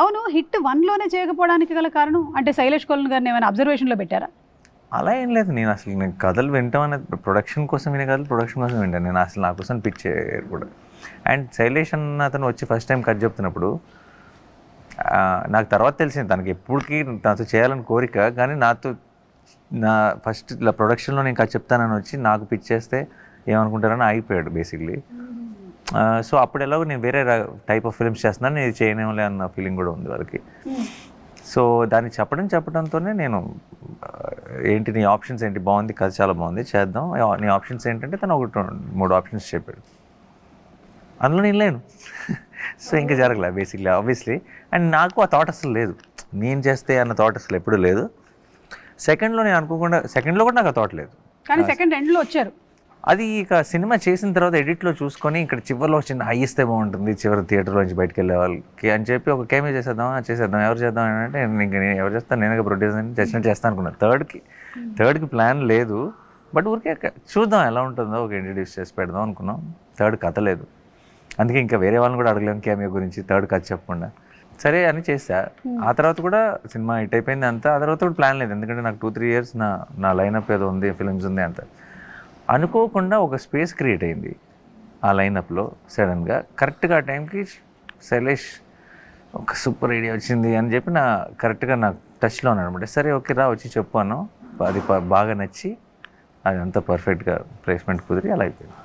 అవును, హిట్ 1లోనే చేయకపోవడానికి గల కారణం అంటే శైలేష్ కొలన్ గారిని ఏమైనా అబ్జర్వేషన్లో పెట్టారా? అలా ఏం లేదు. నేను కథలు వింటాం అనేది ప్రొడక్షన్ కోసం వినే కథలు ప్రొడక్షన్ కోసం వింటాను. నేను అసలు నా కోసం పిచ్చే కూడా. అండ్ శైలేష్ అన్న అతను వచ్చి ఫస్ట్ టైం కథ చెప్తున్నప్పుడు నాకు తర్వాత తెలిసింది తనకి ఎప్పటికీ నాతో చేయాలని కోరిక, కానీ నా ఫస్ట్ ఇలా ప్రొడక్షన్లో నేను కథ చెప్తానని వచ్చి నాకు పిచ్చేస్తే ఏమనుకుంటారని ఆగిపోయాడు బేసిక్లీ. సో అప్పుడు ఎలాగో నేను వేరే టైప్ ఆఫ్ ఫిల్మ్స్ చేస్తున్నాను, నేను చేయనేమలే అన్న ఫీలింగ్ కూడా ఉంది వాళ్ళకి. సో దాన్ని చెప్పడంతోనే నేను ఏంటి నీ ఆప్షన్స్ ఏంటి, బాగుంది కథ చాలా బాగుంది చేద్దాం, నీ ఆప్షన్స్ ఏంటంటే తను 3 ఆప్షన్స్ చెప్పాడు. అందులో నేను లేను. సో ఇంకా జరగలే బేసిక్లీ ఆబ్వియస్లీ. అండ్ నాకు ఆ థాట్ అసలు లేదు, నేను చేస్తే అన్న థాట్ అసలు ఎప్పుడూ లేదు. సెకండ్లో నేను అనుకోకుండా, సెకండ్లో కూడా నాకు ఆ థాట్ లేదు, కానీ సెకండ్ ఎండ్లో వచ్చారు. అది ఇక సినిమా చేసిన తర్వాత ఎడిట్లో చూసుకొని ఇక్కడ చివరిలో చిన్న హై ఇస్తే బాగుంటుంది చివరి థియేటర్లోంచి బయటకు వెళ్ళే వాళ్ళకి అని చెప్పి ఒక కేమే చేసేద్దాం ఎవరు చేద్దాం అంటే ఇంక నేను ఎవరు చేస్తాను, నేనే ప్రొడ్యూసర్ అని చచ్చినట్టు చేస్తాను అనుకున్నాను. థర్డ్కి ప్లాన్ లేదు, బట్ ఊరికే చూద్దాం ఎలా ఉంటుందో, ఒక ఇంట్రడ్యూస్ చేసి పెడదాం అనుకున్నాం. థర్డ్ కథ లేదు, అందుకే ఇంకా వేరే వాళ్ళని కూడా అడగలేము కేమే గురించి, థర్డ్ కథ చెప్పకుండా సరే అని చేసా. ఆ తర్వాత కూడా సినిమా హిట్ అయిపోయింది అంతా. ఆ తర్వాత కూడా ప్లాన్ లేదు, ఎందుకంటే నాకు 2-3 years నా లైనప్ ఏదో ఉంది, ఫిలిమ్స్ ఉంది అంత. అనుకోకుండా ఒక స్పేస్ క్రియేట్ అయింది ఆ లైనప్లో సడన్గా. కరెక్ట్గా ఆ టైంకి శైలేష్ ఒక సూపర్ ఐడియా వచ్చింది అని చెప్పి కరెక్ట్గా నాకు టచ్లో ఉన్నాడు అనమాట. సరే ఓకే రా వచ్చి చెప్పాను, అది బాగా నచ్చి అది అంతా పర్ఫెక్ట్గా ప్లేస్మెంట్ కుదిరి అలా అయిపోయింది.